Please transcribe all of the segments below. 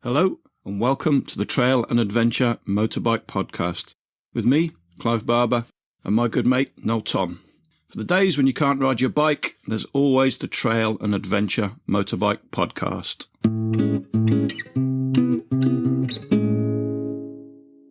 Hello and welcome to the Trail and Adventure Motorbike Podcast with me, Clive Barber, and my good mate, Noel Tom. For the days when you can't ride your bike, there's always the Trail and Adventure Motorbike Podcast.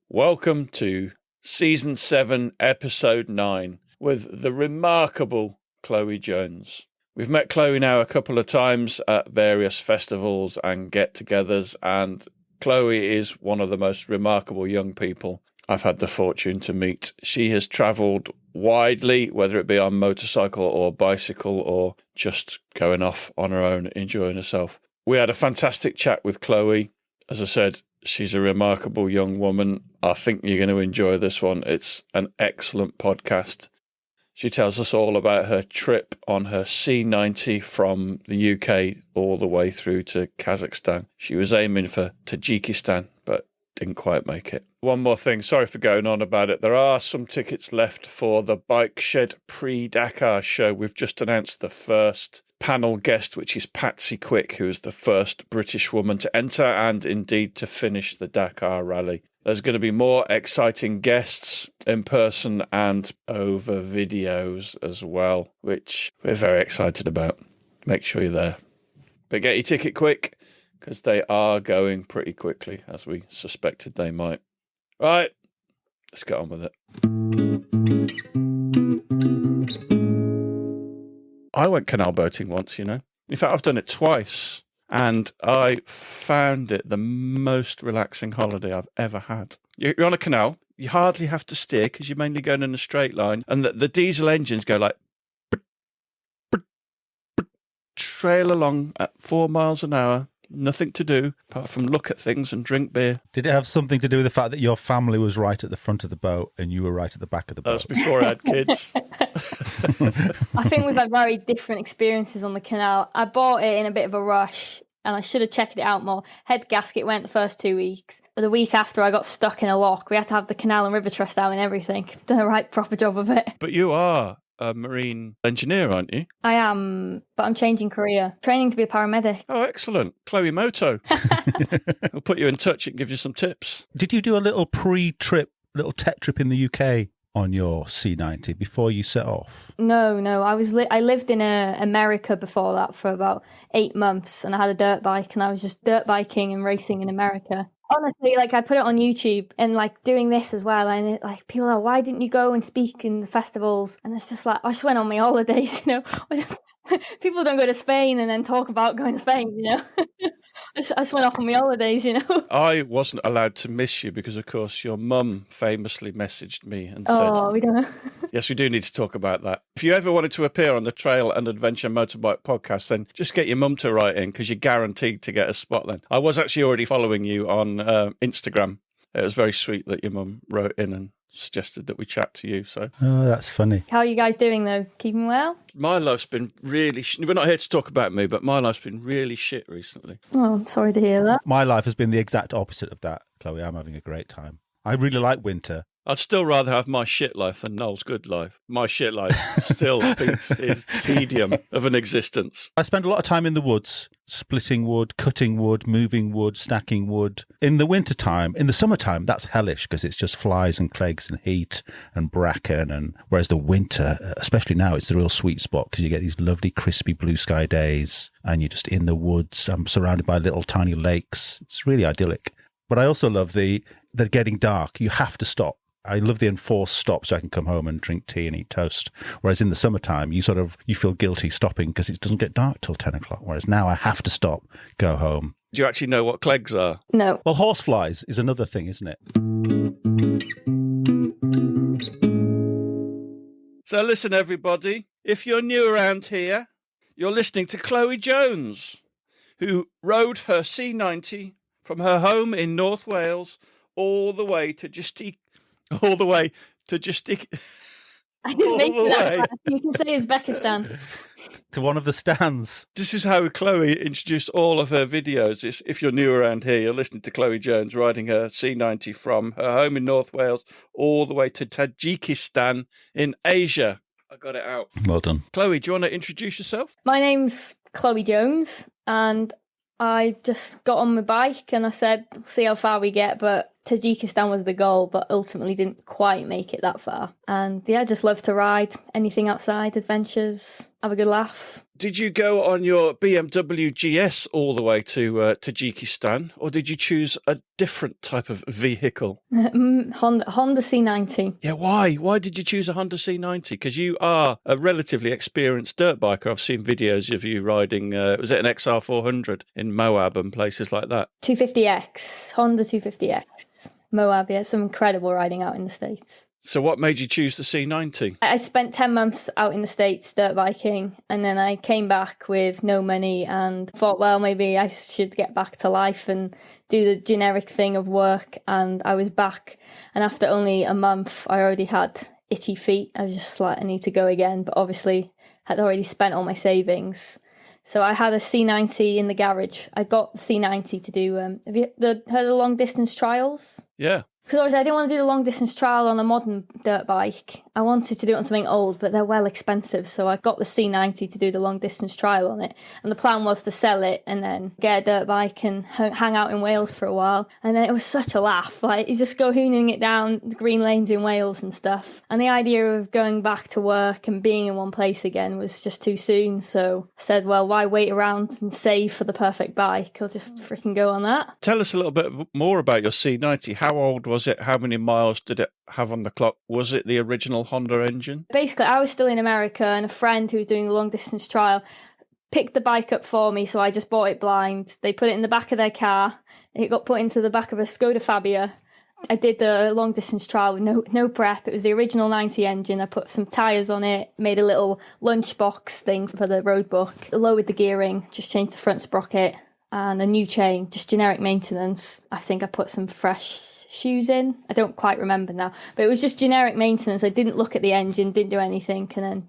Welcome to Season 7, Episode 9 with the remarkable Chloe Jones. We've met Chloe now a couple of times at various festivals and get-togethers, and Chloe is one of the most remarkable young people I've had the fortune to meet. She has travelled widely, whether it be on motorcycle or bicycle or just going off on her own, enjoying herself. We had a fantastic chat with Chloe. As I said, she's a remarkable young woman. I think you're going to enjoy this one. It's an excellent podcast. She tells us all about her trip on her C90 from the UK all the way through to Kazakhstan. She was aiming for Tajikistan, but didn't quite make it. One more thing, sorry for going on about it. There are some tickets left for the Bike Shed pre-Dakar show. We've just announced the first panel guest, which is Patsy Quick, who is the first British woman to enter and indeed to finish the Dakar Rally. There's going to be more exciting guests in person and over videos as well, which we're very excited about. Make sure you're there. But get your ticket quick, because they are going pretty quickly, as we suspected they might. Right, let's get on with it. I went canal boating once, you know. In fact, I've done it twice. And I found it the most relaxing holiday I've ever had. You're on a canal. You hardly have to steer because you're mainly going in a straight line. And the diesel engines go like... trail along at 4 miles an hour. Nothing to do apart from look at things and drink beer. Did it have something to do with the fact that your family was right at the front of the boat and you were right at the back of the boat? That was before I had kids. I think we've had very different experiences on the canal. I bought it in a bit of a rush and I should have checked it out more. Head gasket went the first 2 weeks, but the week after I got stuck in a lock. We had to have the canal and river truss down and everything. Done a right proper job of it. But you are a marine engineer, aren't you? I am, but I'm changing career. Training to be a paramedic. Oh, excellent. Chloe Moto. We'll put you in touch and give you some tips. Did you do a little pre-trip, little tech trip in the UK on your C90 before you set off? No. I lived in America before that for about 8 months, and I had a dirt bike, and I was just dirt biking and racing in America. Honestly, I put it on YouTube and doing this as well, and people are, why didn't you go and speak in the festivals? And it's just I just went on my holidays, you know. People don't go to Spain and then talk about going to Spain, you know. I just went off on my holidays, you know. I wasn't allowed to miss you because, of course, your mum famously messaged me and said... Oh, we don't know. Yes, we do need to talk about that. If you ever wanted to appear on the Trail and Adventure Motorbike Podcast, then just get your mum to write in because you're guaranteed to get a spot then. I was actually already following you on Instagram. It was very sweet that your mum wrote in and suggested that we chat to you. So, oh, that's funny. How are you guys doing, though? Keeping well? My life's been really... We're not here to talk about me, but my life's been really shit recently. Oh, I'm sorry to hear that. My life has been the exact opposite of that, Chloe. I'm having a great time. I really like winter. I'd still rather have my shit life than Noel's good life. My shit life still beats his tedium of an existence. I spend a lot of time in the woods, splitting wood, cutting wood, moving wood, stacking wood. In the wintertime, in the summertime, that's hellish because it's just flies and plagues and heat and bracken. And whereas the winter, especially now, it's the real sweet spot because you get these lovely crispy blue sky days and you're just in the woods. I'm surrounded by little tiny lakes. It's really idyllic. But I also love the getting dark. You have to stop. I love the enforced stop so I can come home and drink tea and eat toast. Whereas in the summertime, you feel guilty stopping because it doesn't get dark till 10 o'clock. Whereas now I have to stop, go home. Do you actually know what clegs are? No. Well, horseflies is another thing, isn't it? So listen, everybody. If you're new around here, you're listening to Chloe Jones, who rode her C90 from her home in North Wales all the way to I didn't make that. You can say Uzbekistan. To one of the stands. This is how Chloe introduced all of her videos. If you're new around here, you're listening to Chloe Jones riding her C90 from her home in North Wales all the way to Tajikistan in Asia. I got it out. Well done. Chloe, do you want to introduce yourself? My name's Chloe Jones, and I just got on my bike and I said, see how far we get, but Tajikistan was the goal, but ultimately didn't quite make it that far. And yeah, I just love to ride, anything outside, adventures, have a good laugh. Did you go on your BMW GS all the way to Tajikistan, or did you choose a different type of vehicle? Honda C90. Yeah, why? Why did you choose a Honda C90? Because you are a relatively experienced dirt biker. I've seen videos of you riding, was it an XR400 in Moab and places like that? 250X, Honda 250X. Moab, yeah, some incredible riding out in the States. So what made you choose the C90? I spent 10 months out in the States dirt biking, and then I came back with no money and thought, well, maybe I should get back to life and do the generic thing of work. And I was back, and after only a month, I already had itchy feet. I was just like, I need to go again, but obviously had already spent all my savings. So I had a C90 in the garage. I got the C90 to do, have you heard of long distance trials? Yeah. Because obviously I didn't want to do the long distance trial on a modern dirt bike. I wanted to do it on something old, but they're well expensive. So I got the C90 to do the long distance trial on it. And the plan was to sell it and then get a dirt bike and hang out in Wales for a while. And then it was such a laugh. Like, you just go hooning it down the green lanes in Wales and stuff. And the idea of going back to work and being in one place again was just too soon. So I said, well, why wait around and save for the perfect bike? I'll just freaking go on that. Tell us a little bit more about your C90. How old was it? How many miles did it have on the clock? Was it the original Honda engine? Basically, I was still in America, and a friend who was doing the long distance trial picked the bike up for me, so I just bought it blind. They put it in the back of their car. It got put into the back of a Skoda Fabia. I did the long distance trial with no prep. It was the original 90 engine. I put some tyres on it, made a little lunchbox thing for the road book, lowered the gearing, just changed the front sprocket, and a new chain, just generic maintenance. I think I put some fresh shoes in. I don't quite remember now, but it was just generic maintenance. I didn't look at the engine, didn't do anything, and then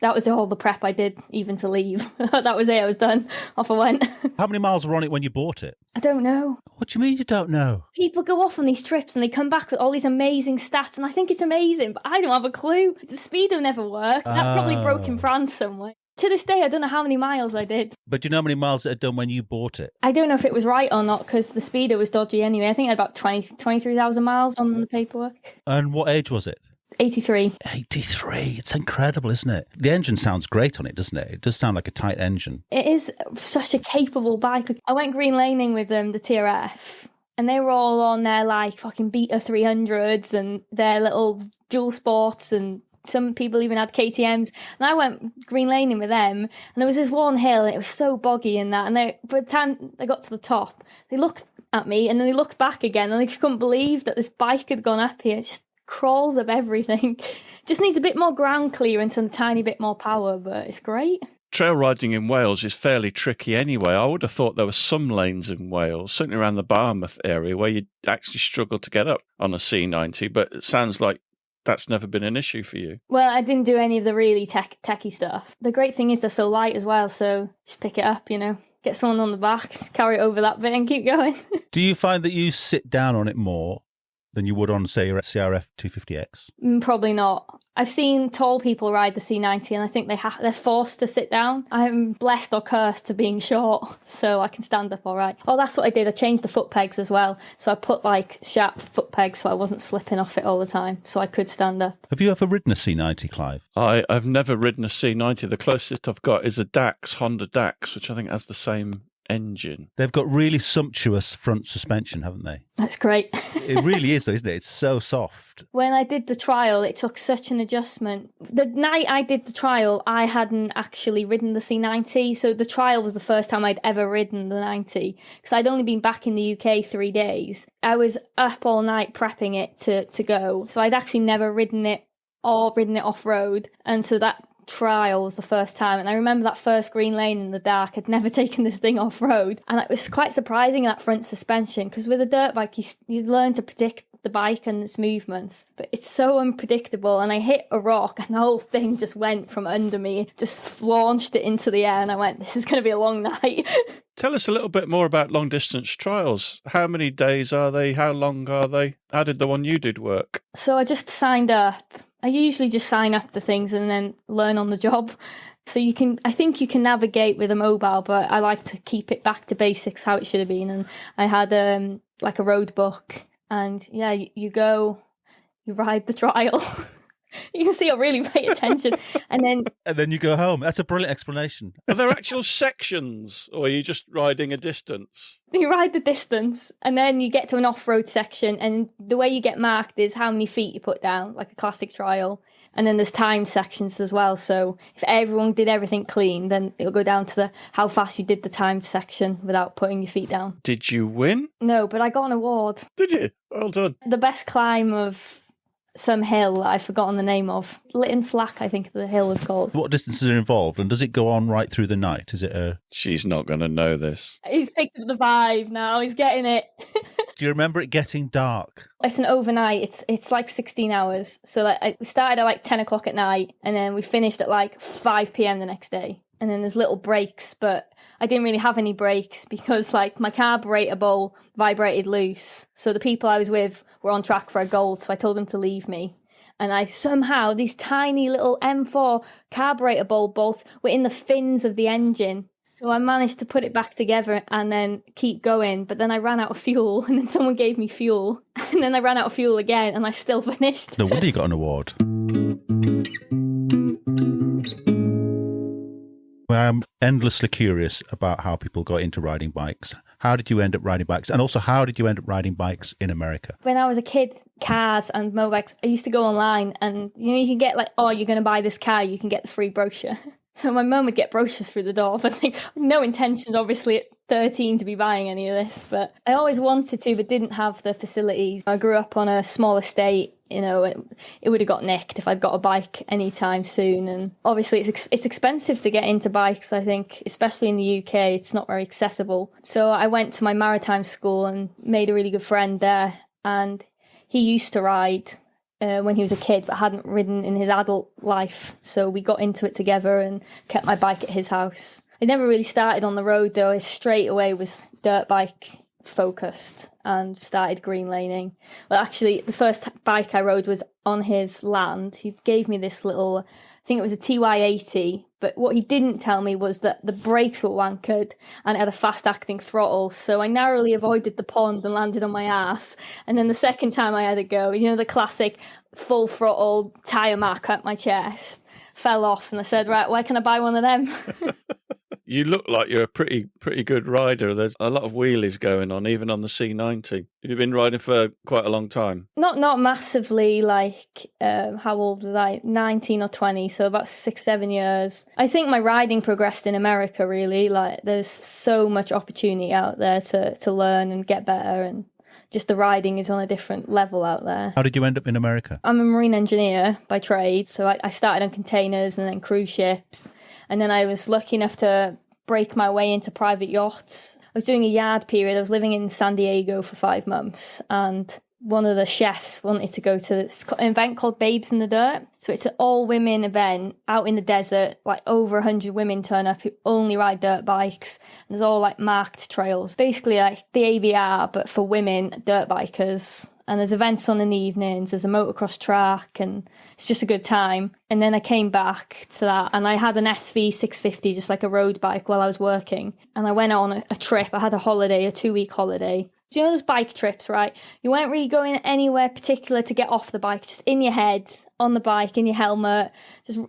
that was all the prep I did even to leave. That was it. I was done. Off I went. How many miles were on it when you bought it? I don't know. What do you mean you don't know? People go off on these trips and they come back with all these amazing stats, and I think it's amazing, but I don't have a clue. The speedo never worked. That probably broke in France somewhere. To this day, I don't know how many miles I did. But do you know how many miles it had done when you bought it? I don't know if it was right or not, because the speedo was dodgy anyway. I think I had about 23,000 miles on the paperwork. And what age was it? 83. 83. It's incredible, isn't it? The engine sounds great on it, doesn't it? It does sound like a tight engine. It is such a capable bike. I went green laning with them, the TRF, and they were all on their like fucking Beta 300s and their little dual sports, and some people even had KTMs, and I went green laning with them, and there was this one hill, and it was so boggy in that, and by the time they got to the top, they looked at me, and then they looked back again, and they couldn't believe that this bike had gone up here. It just crawls up everything. Just needs a bit more ground clearance and a tiny bit more power, but it's great. Trail riding in Wales is fairly tricky anyway. I would have thought there were some lanes in Wales, certainly around the Barmouth area, where you'd actually struggle to get up on a C90, but it sounds like that's never been an issue for you. Well, I didn't do any of the really techie stuff. The great thing is they're so light as well, so just pick it up, get someone on the back, carry it over that bit and keep going. Do you find that you sit down on it more than you would on, say, your CRF 250X? Probably not. I've seen tall people ride the C90, and I think they're forced to sit down. I'm blessed or cursed to being short, so I can stand up all right. Oh, that's what I did. I changed the foot pegs as well. So I put sharp foot pegs so I wasn't slipping off it all the time, so I could stand up. Have you ever ridden a C90, Clive? I've never ridden a C90. The closest I've got is a DAX, Honda DAX, which I think has the same engine. They've got really sumptuous front suspension, haven't they? That's great. It really is, though, isn't it? It's so soft. When I did the trial, it took such an adjustment. The night I did the trial, I hadn't actually ridden the C90, so the trial was the first time I'd ever ridden the 90, because I'd only been back in the UK 3 days. I was up all night prepping it to go, so I'd actually never ridden it or ridden it off-road, and so that trial was the first time. And I remember that first green lane in the dark. I'd never taken this thing off-road, and it was quite surprising, that front suspension, because with a dirt bike you learn to predict the bike and its movements, but it's so unpredictable. And I hit a rock and the whole thing just went from under me, just launched it into the air, and I went, this is going to be a long night. Tell us a little bit more about long distance trials. How many days are they? How long are they? How did the one you did work? So I just signed up. I usually just sign up to things and then learn on the job. So I think you can navigate with a mobile, but I like to keep it back to basics, how it should have been. And I had like a road book, and yeah, you ride the trial. You can see I really pay attention. And then you go home. That's a brilliant explanation. Are there actual sections, or are you just riding a distance? You ride the distance, and then you get to an off-road section, and the way you get marked is how many feet you put down, like a classic trial. And then there's timed sections as well. So if everyone did everything clean, then it'll go down to how fast you did the timed section without putting your feet down. Did you win? No, but I got an award. Did you? Well done. The best climb of some hill that I've forgotten the name of. Lytton Slack, I think the hill was called. What distances are involved, and does it go on right through the night? Is it a... She's not going to know this. He's picked up the vibe now. He's getting it. Do you remember it getting dark? It's an overnight. It's like 16 hours. So we started at like 10 o'clock at night, and then we finished at like 5 p.m. the next day. And then there's little breaks, but I didn't really have any breaks because like my carburetor bowl vibrated loose. So the people I was with were on track for a gold, so I told them to leave me. And I somehow, these tiny little M4 carburetor bowl bolts were in the fins of the engine. So I managed to put it back together and then keep going. But then I ran out of fuel, and then someone gave me fuel. And then I ran out of fuel again, and I still finished. No wonder you got an award. Well, I'm endlessly curious about how people got into riding bikes. How did you end up riding bikes? And also, how did you end up riding bikes in America? When I was a kid, cars and motorbikes, I used to go online and, you can get like, oh, you're going to buy this car, you can get the free brochure. So my mum would get brochures through the door, but like, no intentions, obviously, at 13 to be buying any of this. But I always wanted to, but didn't have the facilities. I grew up on a small estate. It would have got nicked if I'd got a bike anytime soon. And obviously it's expensive to get into bikes, I think, especially in the UK. It's not very accessible. So I went to my maritime school and made a really good friend there. And he used to ride when he was a kid, but hadn't ridden in his adult life. So we got into it together and kept my bike at his house. I never really started on the road, though. I straight away was dirt bike focused and started green laning. Well, actually, the first bike I rode was on his land. He gave me this little, I think it was a TY80, but what he didn't tell me was that the brakes were wankered and it had a fast-acting throttle, so I narrowly avoided the pond and landed on my ass. And then the second time I had a go, the classic full throttle tyre mark at my chest, fell off, and I said, right, where can I buy one of them? You look like you're a pretty good rider. There's a lot of wheelies going on, even on the C90. You've been riding for quite a long time. Not massively, like, how old was I? 19 or 20, so about 6-7 years. I think my riding progressed in America, really. Like, there's so much opportunity out there to learn and get better, and just the riding is on a different level out there. How did you end up in America? I'm a marine engineer by trade, so I started on containers and then cruise ships. And then I was lucky enough to break my way into private yachts. I was doing a yard period. I was living in San Diego for 5 months, and one of the chefs wanted to go to this event called Babes in the Dirt. So it's an all-women event out in the desert. Like over 100 women turn up who only ride dirt bikes. And there's all like marked trails. Basically like the ABR, but for women dirt bikers. And there's events on in the evenings, there's a motocross track, and it's just a good time. And then I came back to that, and I had an SV 650, just like a road bike, while I was working. And I went on a trip. I had a holiday, a 2-week holiday. Do you know those bike trips, right? You weren't really going anywhere particular to get off the bike, just in your head, on the bike, in your helmet.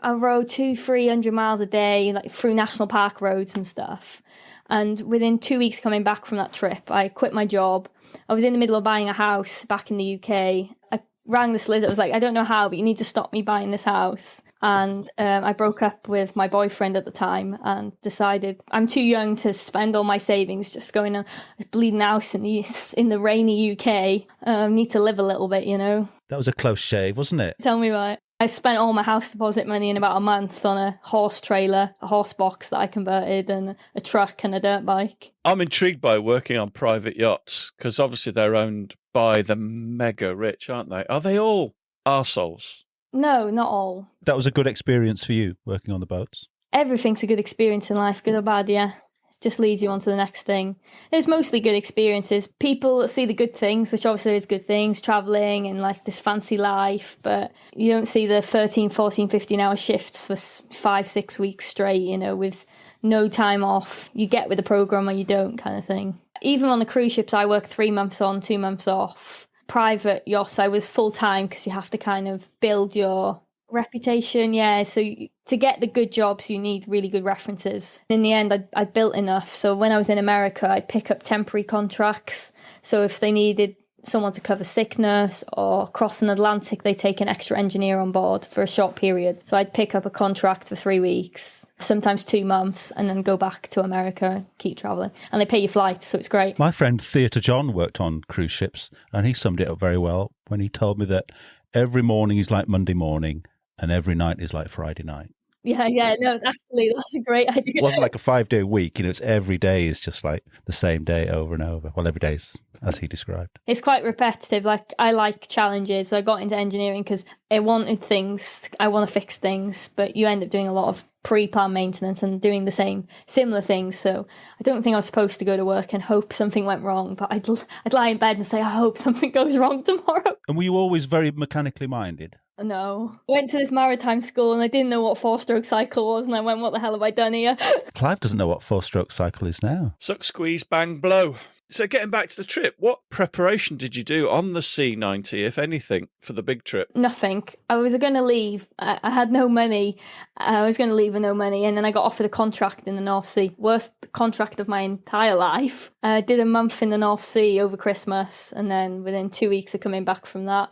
I rode 200-300 miles a day, like through national park roads and stuff. And within 2 weeks coming back from that trip, I quit my job. I was in the middle of buying a house back in the UK. I rang the solicitor. I was like, I don't know how, but you need to stop me buying this house. And I broke up with my boyfriend at the time and decided I'm too young to spend all my savings just going to a bleeding house in the rainy UK. Need to live a little bit, That was a close shave, wasn't it? Tell me about it. I spent all my house deposit money in about a month on a horse trailer, a horse box that I converted, and a truck and a dirt bike. I'm intrigued by working on private yachts because obviously they're owned by the mega rich, aren't they? Are they all arseholes? No, not all. That was a good experience for you, working on the boats? Everything's a good experience in life, good or bad, yeah. just leads you on to the next thing. There's mostly good experiences. People see the good things, which obviously is good things, traveling and like this fancy life, but you don't see the 13, 14, 15-hour shifts for 5-6 weeks straight, you know, with no time off. You get with the program or you don't, kind of thing. Even on the cruise ships, I work 3 months on, 2 months off. Private yachts, I was full-time because you have to kind of build your reputation. Yeah, so to get the good jobs, you need really good references. In the end, I built enough. So when I was in America, I'd pick up temporary contracts. So if they needed someone to cover sickness or cross an Atlantic, they take an extra engineer on board for a short period. So I'd pick up a contract for 3 weeks, sometimes 2 months, and then go back to America, keep traveling. And they pay your flights, so it's great. My friend Theatre John worked on cruise ships, and he summed it up very well when he told me that every morning is like Monday morning and every night is like Friday night. Yeah, no, actually, that's a great idea. It wasn't like a 5-day week, you know, it's every day is just like the same day over and over. Well, every day's as he described. It's quite repetitive. Like, I like challenges. I got into engineering because I wanted things, I want to fix things, but you end up doing a lot of pre-planned maintenance and doing the similar things. So I don't think I was supposed to go to work and hope something went wrong, but I'd lie in bed and say, I hope something goes wrong tomorrow. And were you always very mechanically minded? No. Went to this maritime school and I didn't know what 4-stroke cycle was, and I went, what the hell have I done here? Clive doesn't know what 4-stroke cycle is now. Suck, squeeze, bang, blow. So getting back to the trip, what preparation did you do on the C90, if anything, for the big trip? Nothing. I was going to leave. I had no money. I was going to leave with no money, and then I got offered a contract in the North Sea. Worst contract of my entire life. I did a month in the North Sea over Christmas, and then within 2 weeks of coming back from that,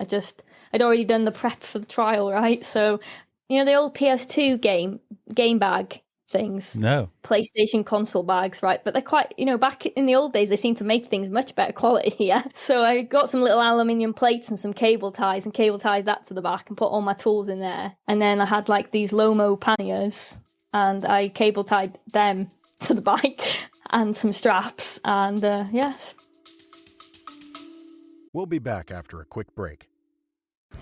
I'd already done the prep for the trial, right? So, you know, the old PS2 game bag things. No. PlayStation console bags, right? But they're quite, you know, back in the old days, they seem to make things much better quality here. So I got some little aluminium plates and some cable ties and cable tied that to the back and put all my tools in there. And then I had like these Lomo panniers and I cable tied them to the bike and some straps. And yes. We'll be back after a quick break.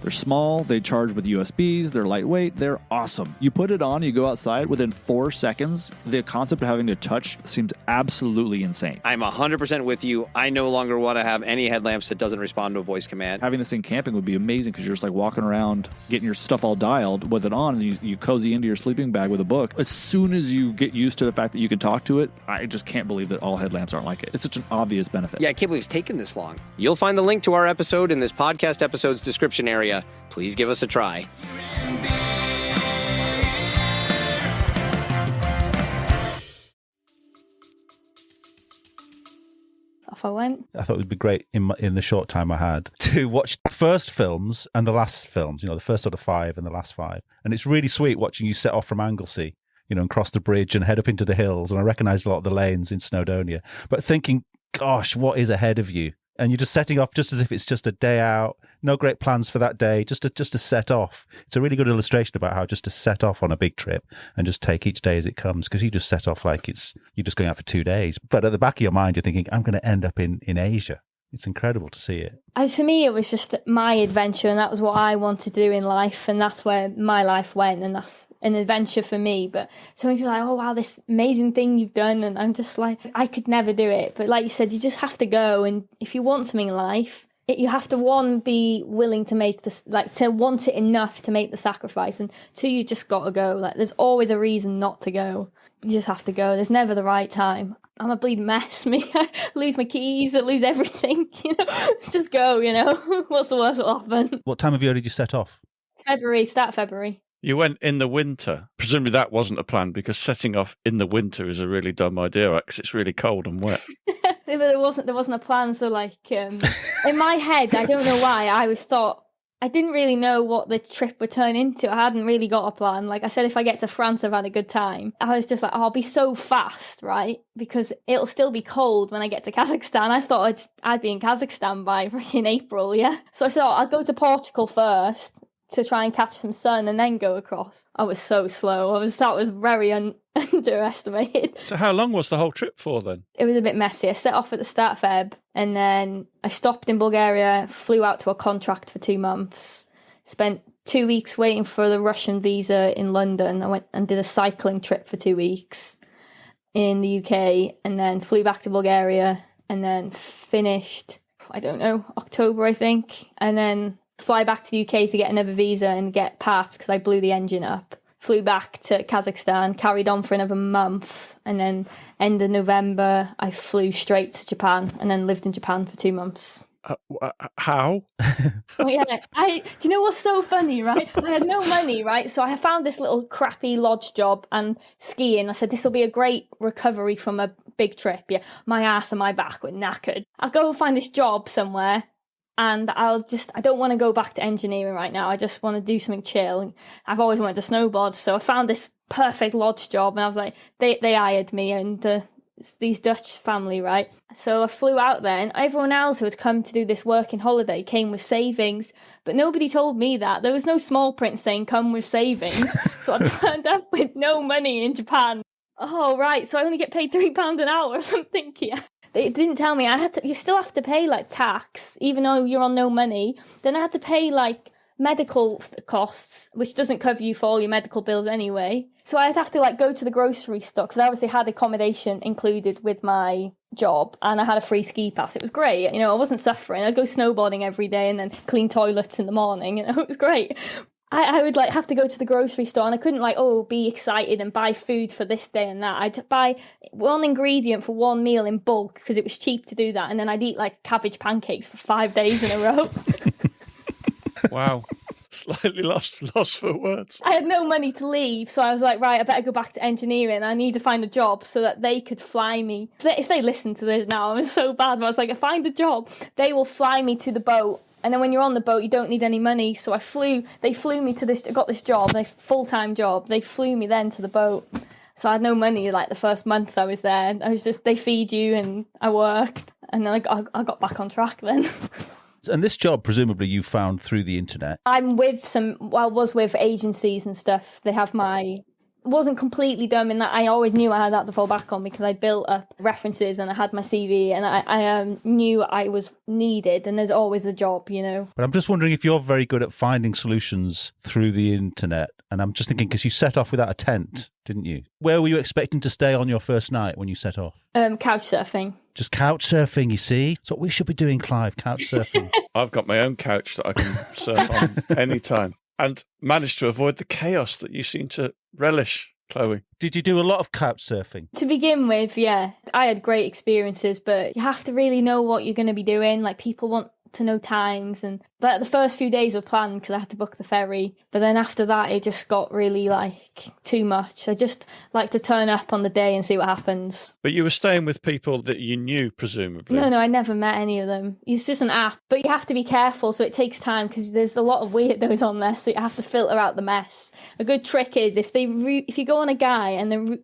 They're small, they charge with USBs, they're lightweight, they're awesome. You put it on, you go outside, within 4 seconds, the concept of having to touch seems absolutely insane. I'm 100% with you. I no longer want to have any headlamps that doesn't respond to a voice command. Having this thing camping would be amazing because you're just like walking around, getting your stuff all dialed with it on, and you cozy into your sleeping bag with a book. As soon as you get used to the fact that you can talk to it, I just can't believe that all headlamps aren't like it. It's such an obvious benefit. Yeah, I can't believe it's taken this long. You'll find the link to our episode in this podcast episode's description area. Please give us a try. Off I went. I thought it would be great in the short time I had to watch the first films and the last films, you know, the first sort of 5 and the last 5. And it's really sweet watching you set off from Anglesey, you know, and cross the bridge and head up into the hills. And I recognised a lot of the lanes in Snowdonia, but thinking, gosh, what is ahead of you? And you're just setting off just as if it's just a day out, no great plans for that day, just to set off. It's a really good illustration about how just to set off on a big trip and just take each day as it comes, because you just set off like you're just going out for 2 days. But at the back of your mind, you're thinking, I'm going to end up in Asia. It's incredible to see it. For me, it was just my adventure, and that was what I wanted to do in life, and that's where my life went, and that's an adventure for me. But so many people are like, oh, wow, this amazing thing you've done, and I'm just like, I could never do it. But like you said, you just have to go, and if you want something in life, you have to, 1, be willing to make this, like, to want it enough to make the sacrifice, and 2, you just got to go. Like, there's always a reason not to go. You just have to go. There's never the right time. I'm a bleeding mess, me. I lose my keys, I lose everything, you know. Just go, you know. What's the worst that'll happen? What time of year did you set off? Start February. You went in the winter. Presumably that wasn't a plan, because setting off in the winter is a really dumb idea, because it's really cold and wet. There wasn't a plan. So like, in my head, I don't know why, I always thought, I didn't really know what the trip would turn into. I hadn't really got a plan. Like I said, if I get to France, I've had a good time. I was just like, oh, I'll be so fast, right? Because it'll still be cold when I get to Kazakhstan. I thought I'd be in Kazakhstan by freaking April, yeah? So I said, I'll go to Portugal first to try and catch some sun and then go across. I was so slow. That was very underestimated. So how long was the whole trip for then? It was a bit messy. I set off at the start of Feb, and then I stopped in Bulgaria, flew out to a contract for 2 months, spent 2 weeks waiting for the Russian visa in London. I went and did a cycling trip for 2 weeks. in the UK and then flew back to Bulgaria and then finished, I don't know, October, I think. And then fly back to the UK to get another visa and get parts because I blew the engine up. Flew back to Kazakhstan, carried on for another month. And then end of November, I flew straight to Japan and then lived in Japan for 2 months. How? Oh, yeah. Do you know what's so funny, right? I had no money, right? So I found this little crappy lodge job and skiing. I said, this will be a great recovery from a big trip. Yeah, my ass and my back were knackered. I'll go find this job somewhere and I don't want to go back to engineering right now. I just want to do something chill. And I've always wanted to snowboard. So I found this perfect lodge job and I was like, they hired me and these Dutch family, right? So I flew out there and everyone else who had come to do this working holiday came with savings, but nobody told me that. There was no small print saying come with savings. So I turned up with no money in Japan. Oh, right. So I only get paid £3 an hour or something here. They didn't tell me. You still have to pay like tax, even though you're on no money. Then I had to pay like medical costs, which doesn't cover you for all your medical bills anyway. So I'd have to like go to the grocery store because I obviously had accommodation included with my job and I had a free ski pass. It was great. You know, I wasn't suffering. I'd go snowboarding every day and then clean toilets in the morning. You know, it was great. I would like have to go to the grocery store and I couldn't like, be excited and buy food for this day and that. I'd buy one ingredient for one meal in bulk because it was cheap to do that. And then I'd eat like cabbage pancakes for 5 days in a row. Wow. Slightly lost for words. I had no money to leave, so I was like, right, I better go back to engineering. I need to find a job so that they could fly me. If they listen to this now, I'm so bad, but I was like, I find a job, they will fly me to the boat. And then when you're on the boat, you don't need any money. So they flew me to this, I got this job, a full-time job. They flew me then to the boat. So I had no money like the first month I was there. They feed you and I worked. And then I got back on track then. And this job, presumably, you found through the internet. I was with agencies and stuff. They have wasn't completely dumb in that I always knew I had that to fall back on because I built up references and I had my CV and I knew I was needed and there's always a job, you know. But I'm just wondering if you're very good at finding solutions through the internet. And I'm just thinking, because you set off without a tent, didn't you? Where were you expecting to stay on your first night when you set off? Couch surfing. Just couch surfing, you see? That's what we should be doing, Clive, couch surfing. I've got my own couch that I can surf on anytime and managed to avoid the chaos that you seem to relish, Chloe. Did you do a lot of couch surfing? To begin with, yeah. I had great experiences, but you have to really know what you're going to be doing. Like, people want to know times, and but the first few days were planned because I had to book the ferry, but then after that it just got really like too much. I just like to turn up on the day and see what happens. But you were staying with people that you knew, presumably. No, I never met any of them. It's just an app, but you have to be careful, so it takes time because there's a lot of weirdos on there, so you have to filter out the mess. A good trick is if you go on a guy and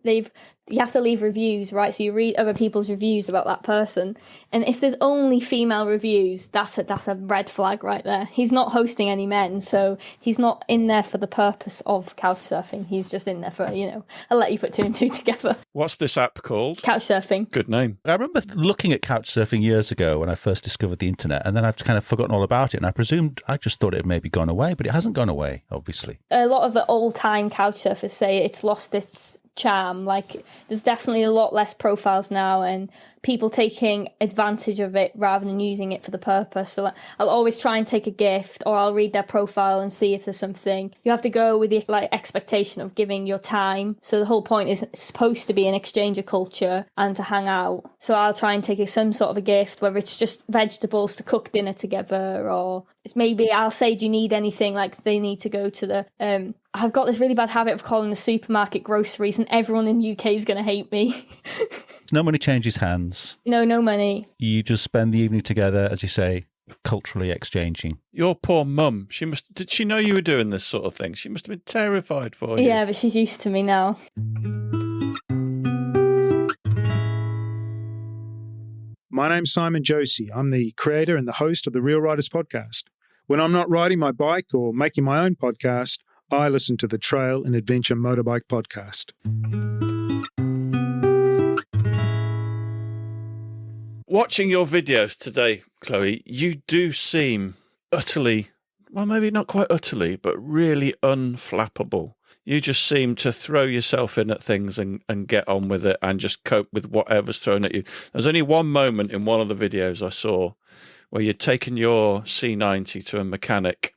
you have to leave reviews, right? So you read other people's reviews about that person. And if there's only female reviews, that's a red flag right there. He's not hosting any men, so he's not in there for the purpose of couch surfing. He's just in there for, I'll let you put 2 and 2 together. What's this app called? Couch surfing. Good name. I remember looking at couch surfing years ago when I first discovered the internet, and then I've kind of forgotten all about it. And I just thought it had maybe gone away, but it hasn't gone away, obviously. A lot of the old-time couch surfers say it's lost its charm. Like, there's definitely a lot less profiles now and people taking advantage of it rather than using it for the purpose. So I'll always try and take a gift, or I'll read their profile and see if there's something. You have to go with the expectation of giving your time. So the whole point is it's supposed to be an exchange of culture and to hang out. So I'll try and take some sort of a gift, whether it's just vegetables to cook dinner together, or it's maybe I'll say, do you need anything? Like, they need to go to the I've got this really bad habit of calling the supermarket groceries, and everyone in the UK is going to hate me. No money changes hands. No money. You just spend the evening together, as you say, culturally exchanging. Your poor mum, did she know you were doing this sort of thing? She must have been terrified for you. Yeah, but she's used to me now. My name's Simon Josie. I'm the creator and the host of the Real Riders podcast. When I'm not riding my bike or making my own podcast, I listen to the Trail and Adventure Motorbike podcast. Watching your videos today, Chloe, you do seem utterly, well, maybe not quite utterly, but really unflappable. You just seem to throw yourself in at things and get on with it and just cope with whatever's thrown at you. There's only one moment in one of the videos I saw where you'd taken your C90 to a mechanic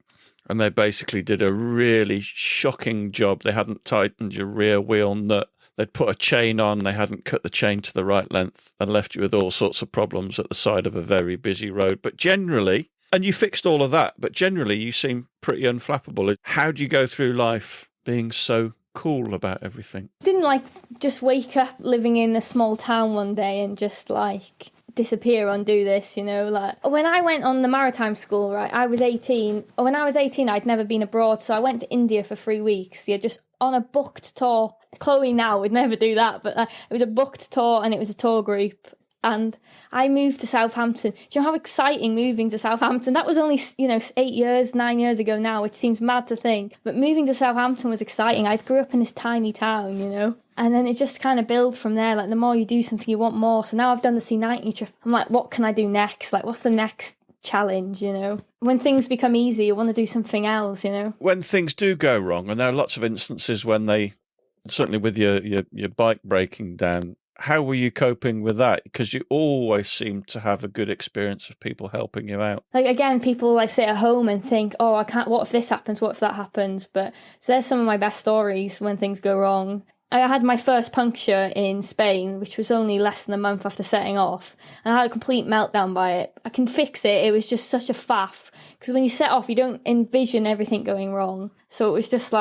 and they basically did a really shocking job. They hadn't tightened your rear wheel nut. They'd put a chain on, they hadn't cut the chain to the right length and left you with all sorts of problems at the side of a very busy road. But generally, and you fixed all of that, but generally you seem pretty unflappable. How do you go through life being so cool about everything? I didn't just wake up living in a small town one day and just disappear and do this, when I went on the maritime school, right, I was 18. When I was 18, I'd never been abroad, so I went to India for 3 weeks, just on a booked tour. Chloe now would never do that, but it was a booked tour and it was a tour group. And I moved to Southampton. Do you know how exciting moving to Southampton? That was only, 9 years ago now, which seems mad to think. But moving to Southampton was exciting. I grew up in this tiny town, And then it just kind of builds from there. The more you do something, you want more. So now I've done the C90 trip. I'm like, what can I do next? What's the next challenge, When things become easy, you want to do something else, When things do go wrong, and there are lots of instances when they, certainly with your bike breaking down, how were you coping with that? Because you always seem to have a good experience of people helping you out. Again, people sit at home and think, oh, I can't, what if this happens? What if that happens? But so there's some of my best stories when things go wrong. I had my first puncture in Spain, which was only less than a month after setting off. And I had a complete meltdown by it. I can fix it. It was just such a faff. Because when you set off, you don't envision everything going wrong. So it was just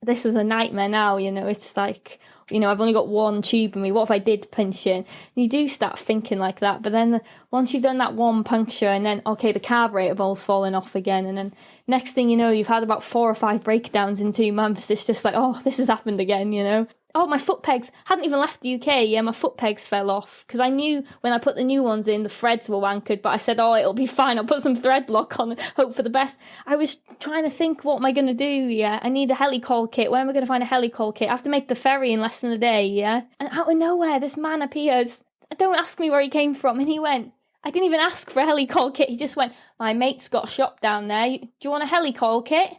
this was a nightmare now, It's I've only got one tube in me. What if I did punch in? And you do start thinking like that. But then once you've done that one puncture and then, okay, the carburetor ball's falling off again. And then next thing you know, you've had about 4 or 5 breakdowns in 2 months. It's just oh, this has happened again, Oh, my foot pegs hadn't even left the UK. Yeah, my foot pegs fell off because I knew when I put the new ones in, the threads were wankered. But I said, oh, it'll be fine. I'll put some thread lock on and hope for the best. I was trying to think, what am I going to do? Yeah, I need a heli-call kit. Where am I going to find a heli-call kit? I have to make the ferry in less than a day. Yeah, and out of nowhere, this man appears. Don't ask me where he came from. And he went, I didn't even ask for a heli-call kit. He just went, my mate's got a shop down there. Do you want a heli-call kit?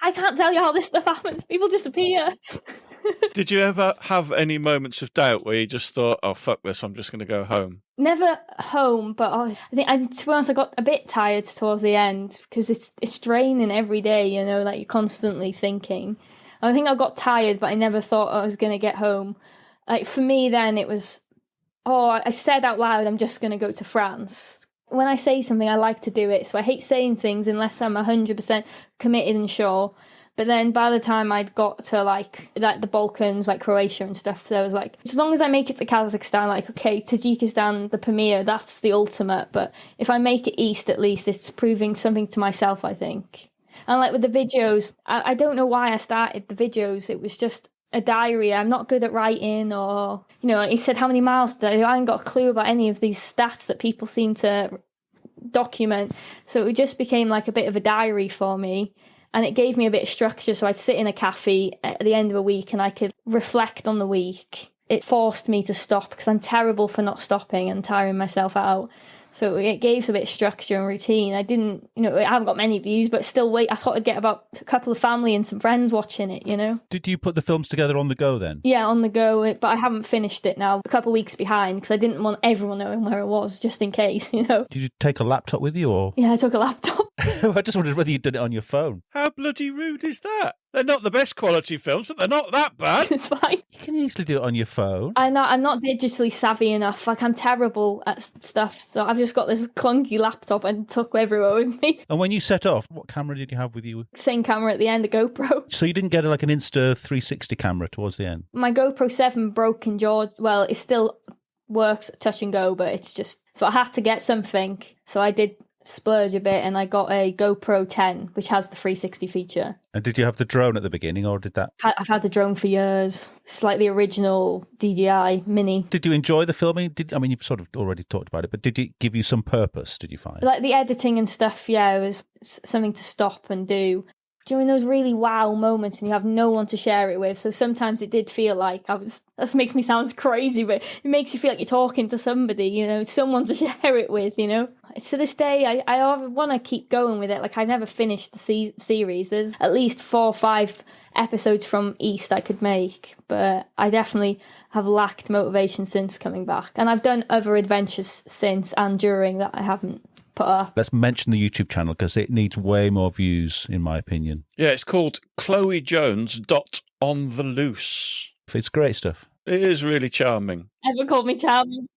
I can't tell you how this stuff happens. People just appear. Did you ever have any moments of doubt where you just thought, oh, fuck this, I'm just going to go home? Never home, but I think, to be honest, I got a bit tired towards the end because it's draining every day, you're constantly thinking. I think I got tired, but I never thought I was going to get home. For me then, it was, I said out loud, I'm just going to go to France. When I say something, I like to do it, so I hate saying things unless I'm 100% committed and sure. But then by the time I'd got to the Balkans, Croatia and stuff, there was as long as I make it to Kazakhstan, okay, Tajikistan, the Pamir, that's the ultimate. But if I make it east, at least it's proving something to myself, I think. And with the videos, I don't know why I started the videos. It was just a diary. I'm not good at writing or, he said, how many miles did I ain't got a clue about any of these stats that people seem to document. So it just became a bit of a diary for me. And it gave me a bit of structure, so I'd sit in a cafe at the end of a week and I could reflect on the week. It forced me to stop because I'm terrible for not stopping and tiring myself out. So it gave a bit of structure and routine. I didn't, I haven't got many views, but still wait. I thought I'd get about a couple of family and some friends watching it, Did you put the films together on the go then? Yeah, on the go, but I haven't finished it now. A couple of weeks behind because I didn't want everyone knowing where it was, just in case, Did you take a laptop with you or? Yeah, I took a laptop. I just wondered whether you did it on your phone. How bloody rude is that? They're not the best quality films, but they're not that bad. It's fine. You can easily do it on your phone. I'm not digitally savvy enough. I'm terrible at stuff. So I've just got this clunky laptop and took everywhere with me. And when you set off, what camera did you have with you? Same camera at the end, a GoPro. So you didn't get an Insta 360 camera towards the end? My GoPro 7 broke in Georgia. Well, it still works touch and go, but it's just... So I had to get something. So I did splurge a bit and I got a GoPro 10, which has the 360 feature. And did you have the drone at the beginning or did that? I've had the drone for years. It's like the original DJI Mini. Did you enjoy the filming? You've sort of already talked about it, but did it give you some purpose, did you find? The editing and stuff, yeah, it was something to stop and do. During those really wow moments and you have no one to share it with. So sometimes it did feel like that makes me sound crazy, but it makes you feel like you're talking to somebody, someone to share it with, To this day, I want to keep going with it. Like, I've never finished the series. There's at least 4 or 5 episodes from East I could make, but I definitely have lacked motivation since coming back. And I've done other adventures since and during that I haven't put up. Let's mention the YouTube channel because it needs way more views, in my opinion. Yeah, it's called Chloe Jones On the Loose. It's great stuff. It is really charming. Ever called me charming?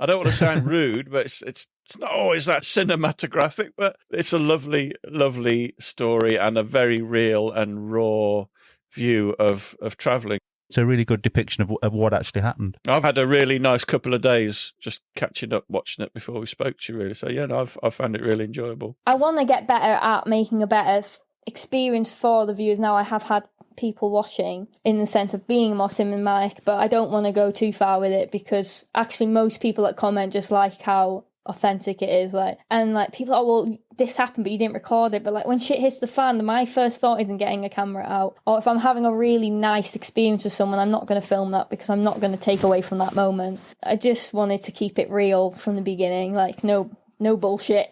I don't want to sound rude, but it's not always that cinematographic, but it's a lovely, lovely story and a very real and raw view of travelling. It's a really good depiction of what actually happened. I've had a really nice couple of days just catching up, watching it before we spoke to you, really. So, yeah, no, I found it really enjoyable. I want to get better at making a better experience for the viewers. Now I have had people watching in the sense of being more cinematic, but I don't want to go too far with it because actually most people that comment just like how authentic it is, like, and like people are, well, this happened but you didn't record it, but like when shit hits the fan, my first thought isn't getting a camera out, or if I'm having a really nice experience with someone, I'm not going to film that because I'm not going to take away from that moment. I just wanted to keep it real from the beginning, like no bullshit,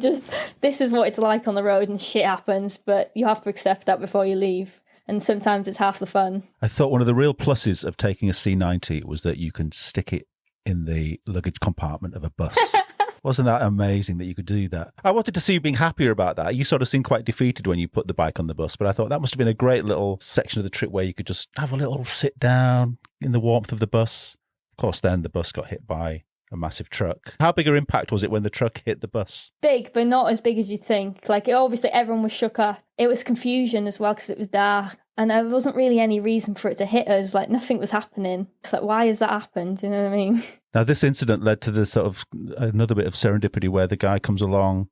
just this is what it's like on the road and shit happens, but you have to accept that before you leave. And sometimes it's half the fun. I thought one of the real pluses of taking a C90 was that you can stick it in the luggage compartment of a bus. Wasn't that amazing that you could do that? I wanted to see you being happier about that. You sort of seemed quite defeated when you put the bike on the bus, but I thought that must have been a great little section of the trip where you could just have a little sit down in the warmth of the bus. Of course, then the bus got hit by a massive truck. How big an impact was it when the truck hit the bus? Big, but not as big as you'd think. Like, obviously everyone was shook up. It was confusion as well because it was dark. And there wasn't really any reason for it to hit us. Like, nothing was happening. It's like, why has that happened? Do you know what I mean? Now, this incident led to the sort of another bit of serendipity where the guy comes along,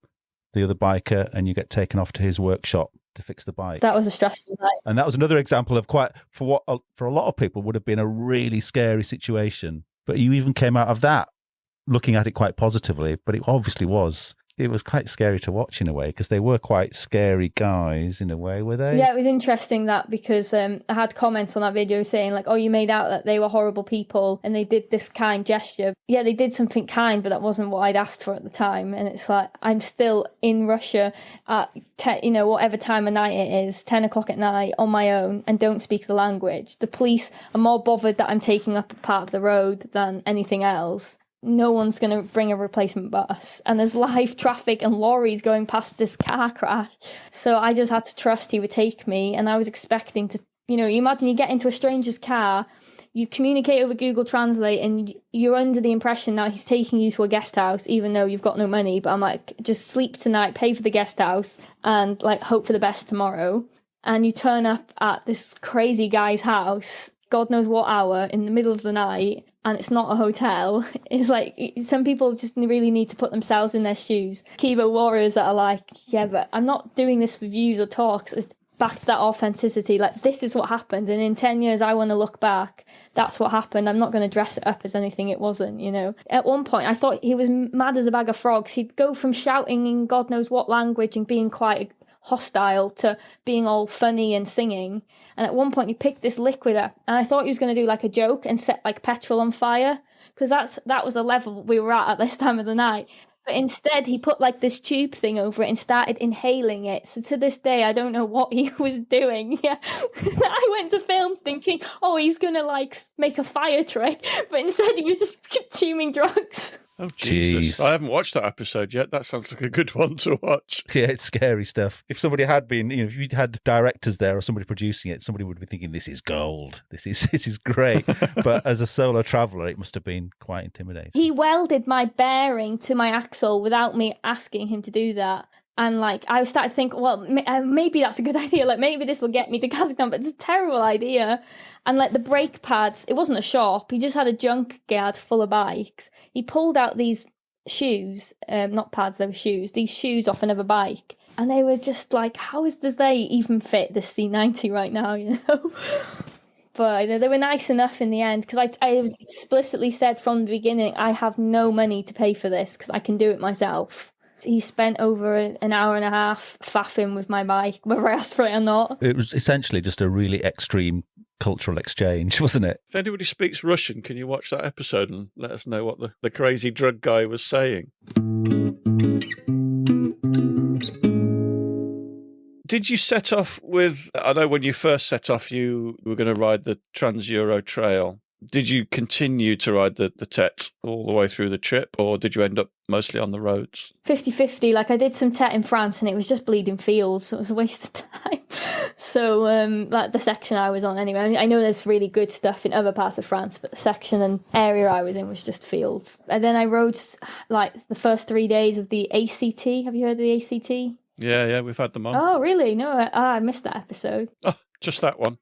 the other biker, and you get taken off to his workshop to fix the bike. That was a stressful night. And that was another example of for a lot of people would have been a really scary situation. But you even came out of that looking at it quite positively, but it obviously was. It was quite scary to watch in a way because they were quite scary guys in a way, were they? Yeah, it was interesting that because I had comments on that video saying like, oh, you made out that they were horrible people and they did this kind gesture. Yeah, they did something kind, but that wasn't what I'd asked for at the time. And it's like, I'm still in Russia at, whatever time of night it is, 10 o'clock at night on my own and don't speak the language. The police are more bothered that I'm taking up a part of the road than anything else. No one's going to bring a replacement bus. And there's live traffic and lorries going past this car crash. So I just had to trust he would take me. And I was expecting to, you imagine you get into a stranger's car, you communicate over Google Translate, and you're under the impression that he's taking you to a guest house, even though you've got no money. But I'm like, just sleep tonight, pay for the guest house, and like hope for the best tomorrow. And you turn up at this crazy guy's house, God knows what hour, in the middle of the night, and it's not a hotel. It's like, some people just really need to put themselves in their shoes. Keyboard warriors that are like, yeah, but I'm not doing this for views or talks. It's back to that authenticity. Like, this is what happened. And in 10 years, I want to look back. That's what happened. I'm not going to dress it up as anything it wasn't, At one point, I thought he was mad as a bag of frogs. He'd go from shouting in God knows what language and being quite hostile to being all funny and singing. And at one point he picked this liquid up and I thought he was going to do like a joke and set like petrol on fire, because that was the level we were at this time of the night. But instead he put like this tube thing over it and started inhaling it. So to this day I don't know what he was doing. Yeah. I went to film thinking, oh, he's going to like make a fire trick, but instead he was just consuming drugs. Oh, Jesus. Jeez. I haven't watched that episode yet. That sounds like a good one to watch. Yeah, it's scary stuff. If somebody had been, if you'd had directors there or somebody producing it, somebody would be thinking, this is gold. This is great. But as a solo traveller, it must have been quite intimidating. He welded my bearing to my axle without me asking him to do that. And like, I started thinking, well, maybe that's a good idea. Like, maybe this will get me to Kazakhstan, but it's a terrible idea. And like the brake pads, it wasn't a shop. He just had a junkyard full of bikes. He pulled out these shoes, not pads, they were shoes, these shoes off another bike. And they were just like, does they even fit this C90 right now, But they were nice enough in the end, because I was explicitly said from the beginning, I have no money to pay for this because I can do it myself. He spent over an hour and a half faffing with my bike, whether I asked for it or not. It was essentially just a really extreme cultural exchange, wasn't it? If anybody speaks Russian, can you watch that episode and let us know what the crazy drug guy was saying? Did you set off with, I know when you first set off, you were going to ride the Trans-Euro Trail. Did you continue to ride the TET all the way through the trip, or did you end up mostly on the roads? 50-50. Like, I did some TET in France and it was just bleeding fields, so it was a waste of time. So, like the section I was on anyway, I know there's really good stuff in other parts of France, but the section and area I was in was just fields. And then I rode, like, the first 3 days of the ACT. Have you heard of the ACT? Yeah, we've had them on. Oh, really? No, I missed that episode. Oh, just that one.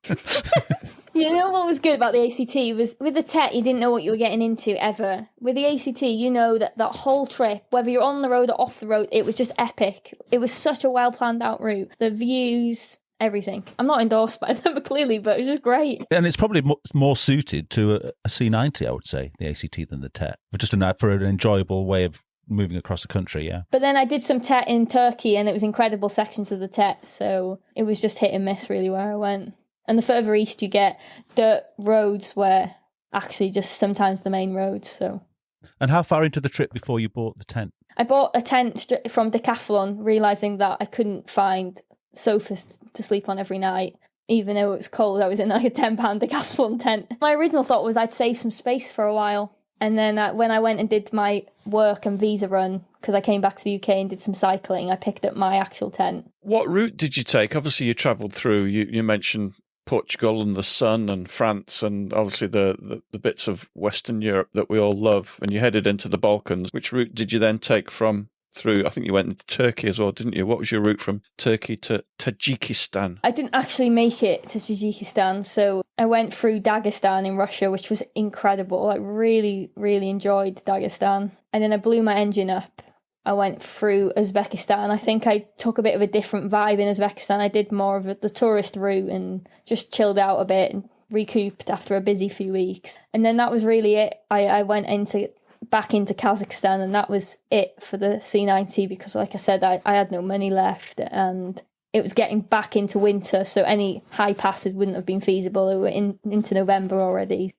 You know what was good about the ACT was with the TET, you didn't know what you were getting into ever. With the ACT, you know that whole trip, whether you're on the road or off the road, it was just epic. It was such a well planned out route. The views, everything. I'm not endorsed by them clearly, but it was just great. And it's probably more suited to a C90, I would say, the ACT than the TET. But just for an enjoyable way of moving across the country, yeah. But then I did some TET in Turkey and it was incredible sections of the TET, so it was just hit and miss really where I went. And the further east you get, dirt roads were actually just sometimes the main roads. So. And how far into the trip before you bought the tent? I bought a tent from Decathlon, realising that I couldn't find sofas to sleep on every night. Even though it was cold, I was in like a £10 Decathlon tent. My original thought was I'd save some space for a while. And then when I went and did my work and visa run, because I came back to the UK and did some cycling, I picked up my actual tent. What route did you take? Obviously, you travelled through, you mentioned Portugal and the sun and France and obviously the bits of Western Europe that we all love, and you headed into the Balkans. Which route did you then take from through? I think you went into Turkey as well, didn't you? What was your route from Turkey to Tajikistan? I didn't actually make it to Tajikistan, so I went through Dagestan in Russia, which was incredible. I really, really enjoyed Dagestan. And then I blew my engine up. I went through Uzbekistan. I think I took a bit of a different vibe in Uzbekistan. I did more of the tourist route and just chilled out a bit and recouped after a busy few weeks. And then that was really it. I went back into Kazakhstan, and that was it for the C90 because, like I said, I had no money left and it was getting back into winter, so any high passes wouldn't have been feasible. It were into November already.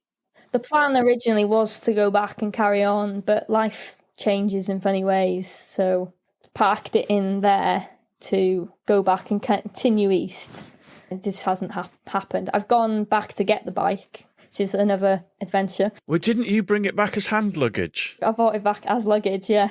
The plan originally was to go back and carry on, but life changes in funny ways, so parked it in there to go back and continue east. It just hasn't happened. I've gone back to get the bike, which is another adventure. Well, didn't you bring it back as hand luggage? I bought it back as luggage, yeah.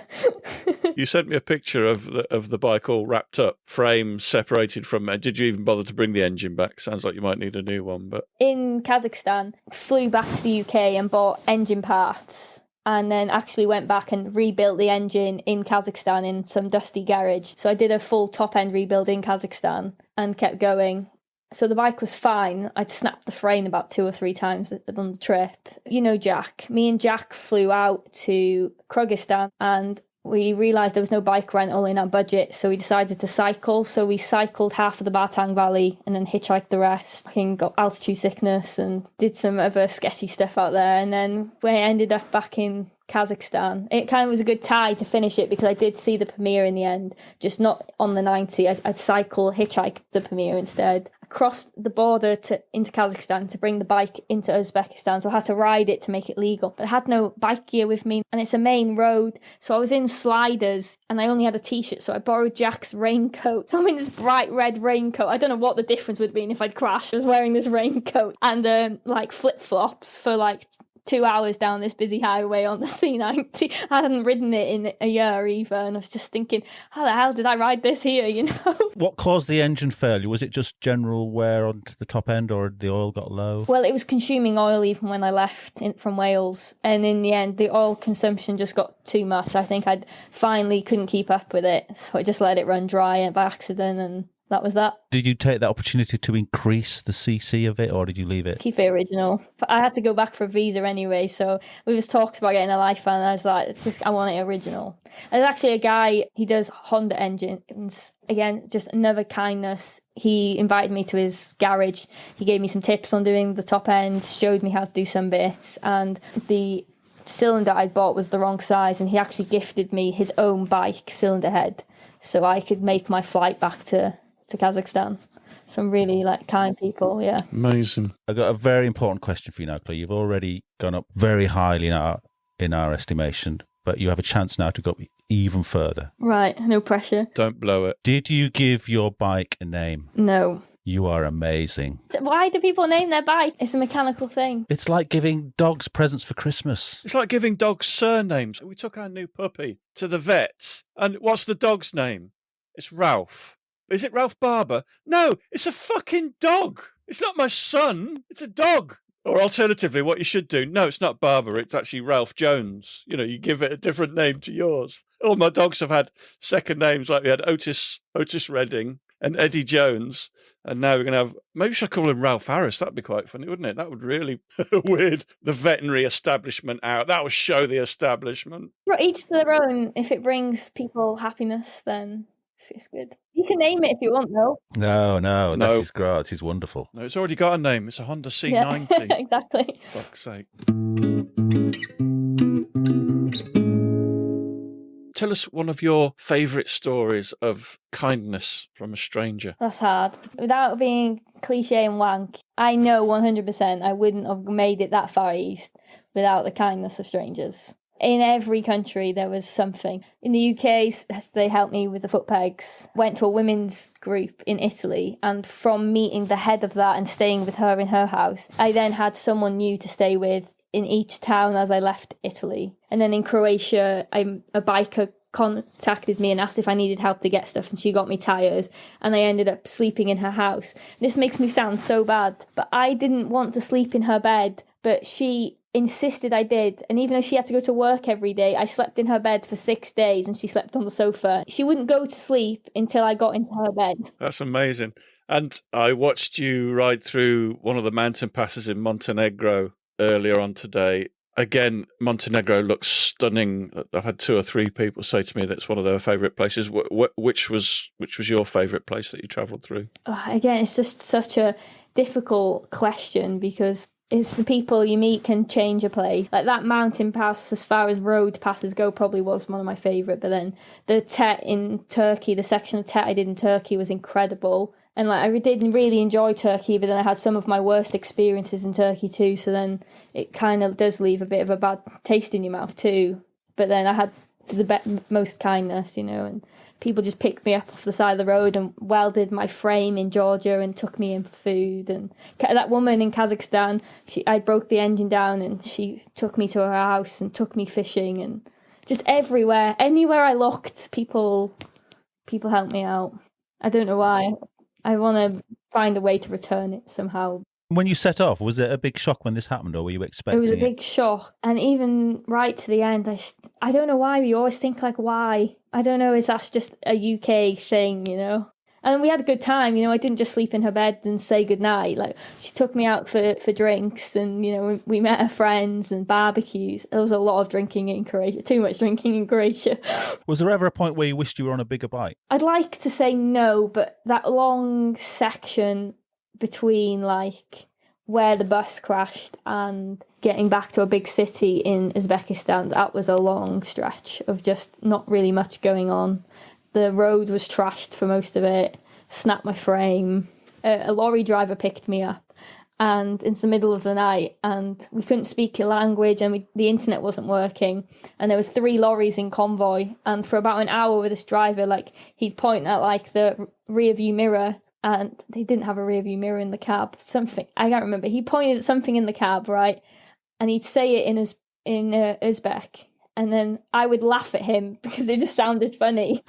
You sent me a picture of the bike all wrapped up, frame separated from it. Did you even bother to bring the engine back? Sounds like you might need a new one. But in Kazakhstan, flew back to the UK and bought engine parts, and then actually went back and rebuilt the engine in Kazakhstan in some dusty garage. So I did a full top-end rebuild in Kazakhstan and kept going. So the bike was fine. I'd snapped the frame about 2 or 3 times on the trip. You know Jack. Me and Jack flew out to Kyrgyzstan and we realised there was no bike rental in our budget, so we decided to cycle. So we cycled half of the Batang Valley and then hitchhiked the rest. Got altitude sickness and did some other sketchy stuff out there. And then we ended up back in Kazakhstan. It kind of was a good tie to finish it because I did see the premiere in the end, just not on the 90. I'd hitchhike the premiere instead. I crossed the border into Kazakhstan to bring the bike into Uzbekistan, so I had to ride it to make it legal. But I had no bike gear with me, and it's a main road, so I was in sliders, and I only had a t-shirt, so I borrowed Jack's raincoat. So I'm in this bright red raincoat. I don't know what the difference would have been if I'd crashed. I was wearing this raincoat and flip-flops for 2 hours down this busy highway on the C90. I hadn't ridden it in a year either, and I was just thinking, how the hell did I ride this here, you know? What caused the engine failure? Was it just general wear onto the top end, or the oil got low? Well, it was consuming oil even when I left from Wales, and in the end, the oil consumption just got too much. I think I finally couldn't keep up with it, so I just let it run dry by accident, and that was that. Did you take that opportunity to increase the CC of it, or did you leave it? Keep it original. But I had to go back for a visa anyway, so we was talks about getting a life, and I was like, I want it original. There's actually a guy, he does Honda engines. Again, just another kindness. He invited me to his garage. He gave me some tips on doing the top end, showed me how to do some bits, and the cylinder I'd bought was the wrong size, and he actually gifted me his own bike cylinder head so I could make my flight back to Kazakhstan. Some really kind people, yeah. Amazing. I've got a very important question for you now, Claire. You've already gone up very highly in our estimation, but you have a chance now to go even further. Right, no pressure. Don't blow it. Did you give your bike a name? No. You are amazing. So why do people name their bike? It's a mechanical thing. It's like giving dogs presents for Christmas. It's like giving dogs surnames. We took our new puppy to the vets, and what's the dog's name? It's Ralph. Is it Ralph Barber? No, it's a fucking dog. It's not my son. It's a dog. Or alternatively, what you should do, no, it's not Barber, it's actually Ralph Jones. You know, you give it a different name to yours. All my dogs have had second names, like we had Otis Redding and Eddie Jones, and now we're going to have, maybe we should call him Ralph Harris. That'd be quite funny, wouldn't it? That would really weird the veterinary establishment out. That would show the establishment. Right, each to their own. If it brings people happiness, then it's good. You can name it if you want, though. No, that is great. This is wonderful. No, it's already got a name. It's a Honda C90. Yeah, exactly. Fuck's sake. Tell us one of your favourite stories of kindness from a stranger. That's hard. Without being cliche and wank, I know 100% I wouldn't have made it that far east without the kindness of strangers. In every country, there was something. In the UK, they helped me with the foot pegs. Went to a women's group in Italy, and from meeting the head of that and staying with her in her house, I then had someone new to stay with in each town as I left Italy. And then in Croatia, a biker contacted me and asked if I needed help to get stuff, and she got me tyres, and I ended up sleeping in her house. This makes me sound so bad, but I didn't want to sleep in her bed, but she insisted I did, and even though she had to go to work every day, I slept in her bed for 6 days and she slept on the sofa. She wouldn't go to sleep until I got into her bed. That's amazing. And I watched you ride through one of the mountain passes in Montenegro earlier on today. Again, Montenegro looks stunning. I've had 2 or 3 people say to me that's one of their favourite places. Which was your favourite place that you travelled through? Again, it's just such a difficult question because it's the people you meet can change a place. Like that mountain pass, as far as road passes go, probably was one of my favourite. But then the Tet in Turkey, the section of Tet I did in Turkey was incredible. And like I did really enjoy Turkey, but then I had some of my worst experiences in Turkey too. So then it kind of does leave a bit of a bad taste in your mouth too. But then I had the most kindness, you know, and people just picked me up off the side of the road and welded my frame in Georgia and took me in for food. And that woman in Kazakhstan, I broke the engine down and she took me to her house and took me fishing, and just everywhere, anywhere I looked, people helped me out. I don't know why. I want to find a way to return it somehow. When you set off, was it a big shock when this happened, or were you expecting it? It was a big shock. And even right to the end, I don't know why. You always think, like, why? I don't know, is that just a UK thing, you know? And we had a good time, you know. I didn't just sleep in her bed and say goodnight. Like, she took me out for drinks, and, you know, we met her friends and barbecues. There was a lot of drinking in Croatia, too much drinking in Croatia. Was there ever a point where you wished you were on a bigger bike? I'd like to say no, but that long section between like where the bus crashed and getting back to a big city in Uzbekistan, that was a long stretch of just not really much going on. The road was trashed for most of it, snapped my frame. A lorry driver picked me up, and it's the middle of the night, and we couldn't speak a language, and the internet wasn't working, and there was 3 lorries in convoy, and for about an hour with this driver, like, he'd point at like the rear view mirror, and they didn't have a rear view mirror in the cab. Something, I can't remember. He pointed at something in the cab, right? And he'd say it in Uzbek. And then I would laugh at him because it just sounded funny.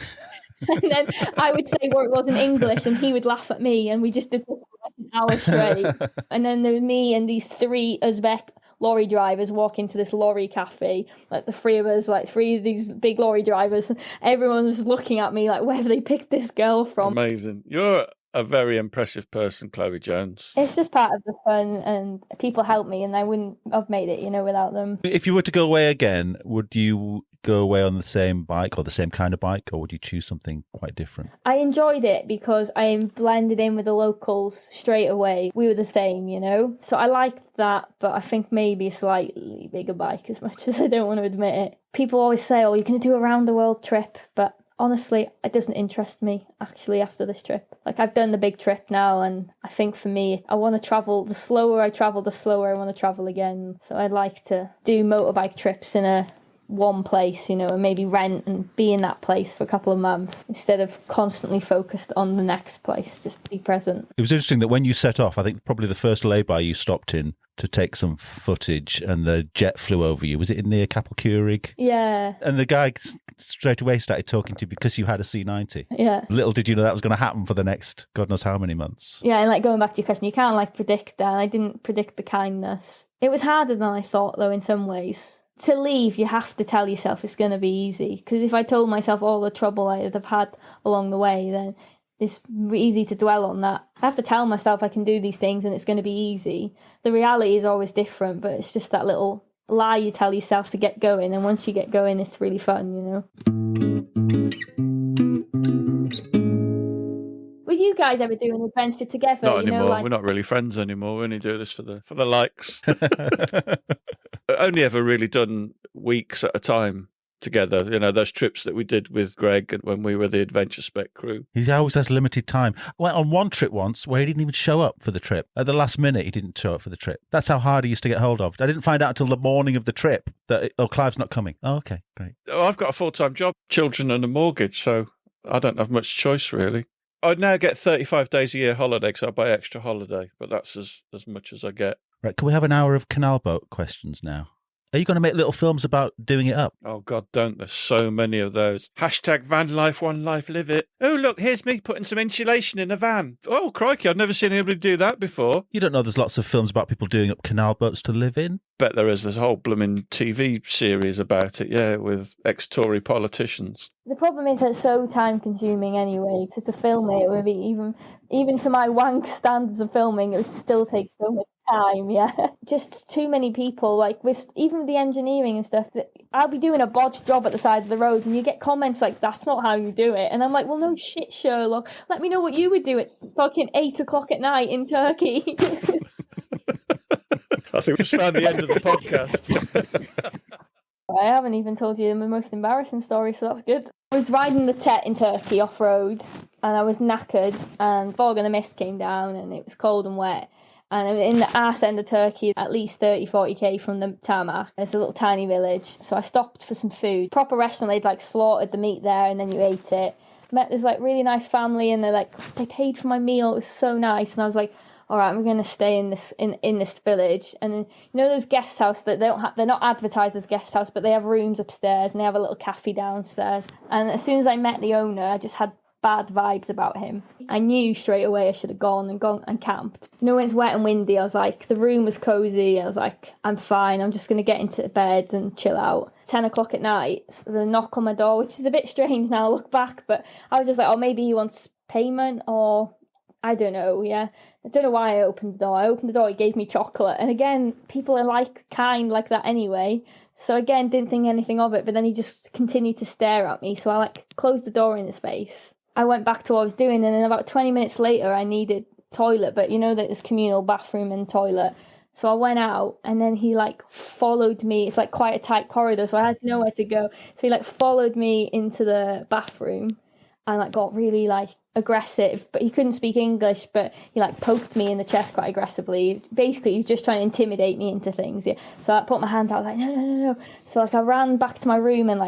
And then I would say what it was in English, and he would laugh at me. And we just did this for like an hour straight. And then there was me and these 3 Uzbek lorry drivers walk into this lorry cafe, like the 3 of us, like 3 of these big lorry drivers. Everyone was looking at me like, where have they picked this girl from? Amazing. You're a very impressive person, Chloe Jones. It's just part of the fun, and people help me, and I wouldn't have made it, you know, without them. If you were to go away again, would you go away on the same bike or the same kind of bike, or would you choose something quite different? I enjoyed it because I blended in with the locals straight away. We were the same, you know? So I liked that, but I think maybe a slightly bigger bike, as much as I don't want to admit it. People always say, oh, you're going to do a round the world trip, but honestly, it doesn't interest me, actually, after this trip. Like, I've done the big trip now, and I think for me, I want to travel. The slower I travel, the slower I want to travel again. So I'd like to do motorbike trips in a one place, and maybe rent and be in that place for a couple of months instead of constantly focused on the next place. Just be present. It was interesting that when you set off, I think probably the first lay-by you stopped in to take some footage and the jet flew over you. Was it near Capel-Curig? Yeah. And the guy straight away started talking to you because you had a C90. Yeah. Little did you know that was going to happen for the next God knows how many months. Yeah, and going back to your question, you can't predict that. I didn't predict the kindness. It was harder than I thought, though, in some ways. To leave, you have to tell yourself it's going to be easy. Because if I told myself all the trouble I'd have had along the way, then it's easy to dwell on that. I have to tell myself I can do these things and it's going to be easy. The reality is always different, but it's just that little lie you tell yourself to get going. And once you get going, it's really fun, Would you guys ever do an adventure together? Not anymore. We're not really friends anymore. We only do this for the likes. Only ever really done weeks at a time together. Those trips that we did with Greg when we were the Adventure Spec crew. He always has limited time. I went on one trip once where he didn't even show up for the trip. At the last minute, he didn't show up for the trip. That's how hard he used to get hold of. I didn't find out until the morning of the trip that, Clive's not coming. Oh, okay, great. Oh, I've got a full-time job, children and a mortgage, so I don't have much choice, really. I'd now get 35 days a year holiday, so I buy extra holiday, but that's as much as I get. Right, can we have an hour of canal boat questions now? Are you going to make little films about doing it up? Oh, God, don't. There's so many of those. Hashtag van life, one life, live it. Oh, look, here's me putting some insulation in a van. Oh, crikey, I've never seen anybody do that before. You don't know there's lots of films about people doing up canal boats to live in? Bet there is. There's a whole blooming TV series about it, yeah, with ex-Tory politicians. The problem is it's so time-consuming anyway. So to film it would be even to my wank standards of filming, it would still take so much time, yeah. Just too many people, even with the engineering and stuff, that I'll be doing a bodged job at the side of the road and you get comments like, that's not how you do it. And I'm like, well, no shit, Sherlock. Let me know what you would do at fucking 8 o'clock at night in Turkey. I think we just found the end of the podcast. I haven't even told you my most embarrassing story, so that's good. I was riding the Tet in Turkey off-road and I was knackered and fog and the mist came down and it was cold and wet. And in the arse end of Turkey, at least 40k from the tarmac, there's a little tiny village. So I stopped for some food. Proper restaurant, they'd slaughtered the meat there and then you ate it. Met this really nice family and they paid for my meal. It was so nice. And I was like, all right, we're going to stay in this village. And those guest house that they're not advertised as guest house, but they have rooms upstairs and they have a little cafe downstairs. And as soon as I met the owner, I just had bad vibes about him. I knew straight away I should have gone and camped. When it's wet and windy, I was like, the room was cozy. I was like, I'm fine. I'm just going to get into bed and chill out. 10 o'clock at night, so the knock on my door, which is a bit strange now I look back, but I was just like, oh, maybe he wants payment or I don't know, yeah. I don't know why I opened the door. I opened the door, he gave me chocolate. And again, people are kind like that anyway. So again, didn't think anything of it, but then he just continued to stare at me. So I closed the door in his face. I went back to what I was doing, and then about 20 minutes later, I needed toilet, but that there's communal bathroom and toilet. So I went out, and then he followed me. It's quite a tight corridor, so I had nowhere to go. So he followed me into the bathroom, and got really aggressive. But he couldn't speak English, but he poked me in the chest quite aggressively. Basically, he was just trying to intimidate me into things. Yeah. So I put my hands out, no. So I ran back to my room and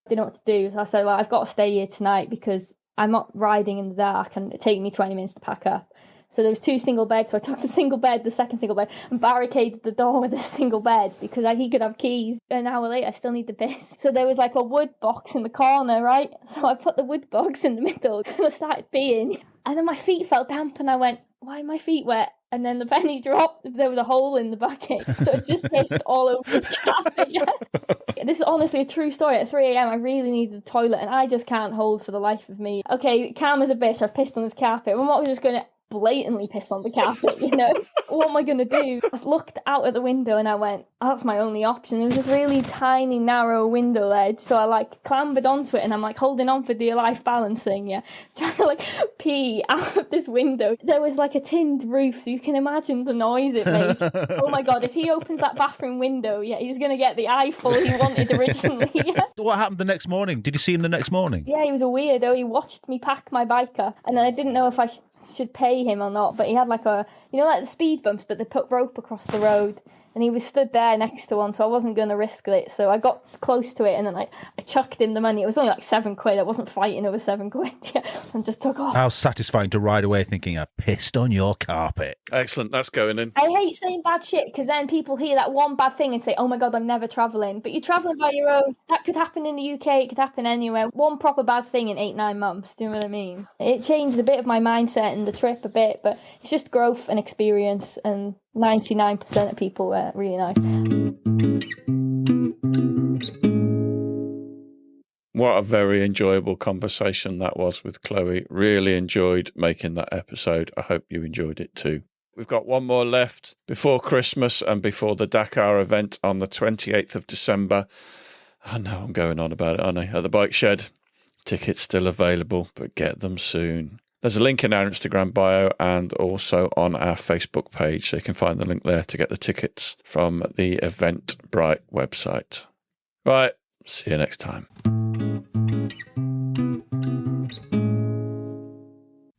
didn't know what to do. So I said, well, I've got to stay here tonight because I'm not riding in the dark and it take me 20 minutes to pack up. So there was 2 single beds, so I took the second single bed, and barricaded the door with a single bed because he could have keys. An hour later, I still need the piss. So there was a wood box in the corner, right? So I put the wood box in the middle and I started peeing. And then my feet felt damp and I went, why are my feet wet? And then the penny dropped. There was a hole in the bucket. So it just pissed all over his carpet. Yeah. This is honestly a true story. At 3 a.m, I really needed the toilet and I just can't hold for the life of me. Okay, calm as a bitch. I've pissed on his carpet. I'm not just going to blatantly piss on the carpet, What am I going to do? I looked out at the window and I went, oh, that's my only option. There was this really tiny, narrow window ledge. So I clambered onto it and I'm holding on for dear life balancing, yeah. Trying to pee out of this window. There was a tinned roof, so you can imagine the noise it made. Oh my God, if he opens that bathroom window, yeah, he's going to get the eyeful he wanted originally. Yeah. What happened the next morning? Did you see him the next morning? Yeah, he was a weirdo. He watched me pack my bike up and then I didn't know if I should pay him or not, but he had the speed bumps, but they put rope across the road and he was stood there next to one, so I wasn't going to risk it. So I got close to it, and then I chucked him the money. It was only like £7. I wasn't fighting over £7 and just took off. How satisfying to ride away thinking, I pissed on your carpet. Excellent. That's going in. I hate saying bad shit because then people hear that one bad thing and say, oh my God, I'm never travelling. But you're travelling by your own. That could happen in the UK. It could happen anywhere. One proper bad thing in 8-9 months. Do you know what I mean? It changed a bit of my mindset and the trip a bit, but it's just growth and experience, and 99% of people were really nice. What a very enjoyable conversation that was with Chloe. Really enjoyed making that episode. I hope you enjoyed it too. We've got one more left before Christmas and before the Dakar event on the 28th of December. I know I'm going on about it, aren't I? At the Bike Shed. Tickets still available, but get them soon. There's a link in our Instagram bio and also on our Facebook page, so you can find the link there to get the tickets from the Eventbrite website. Right, see you next time.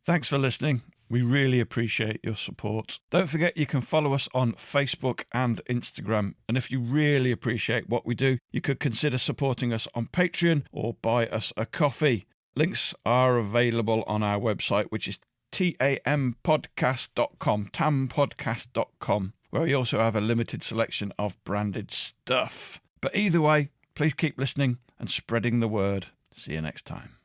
Thanks for listening. We really appreciate your support. Don't forget you can follow us on Facebook and Instagram. And if you really appreciate what we do, you could consider supporting us on Patreon or buy us a coffee. Links are available on our website, which is tampodcast.com, tampodcast.com, where we also have a limited selection of branded stuff. But either way, please keep listening and spreading the word. See you next time.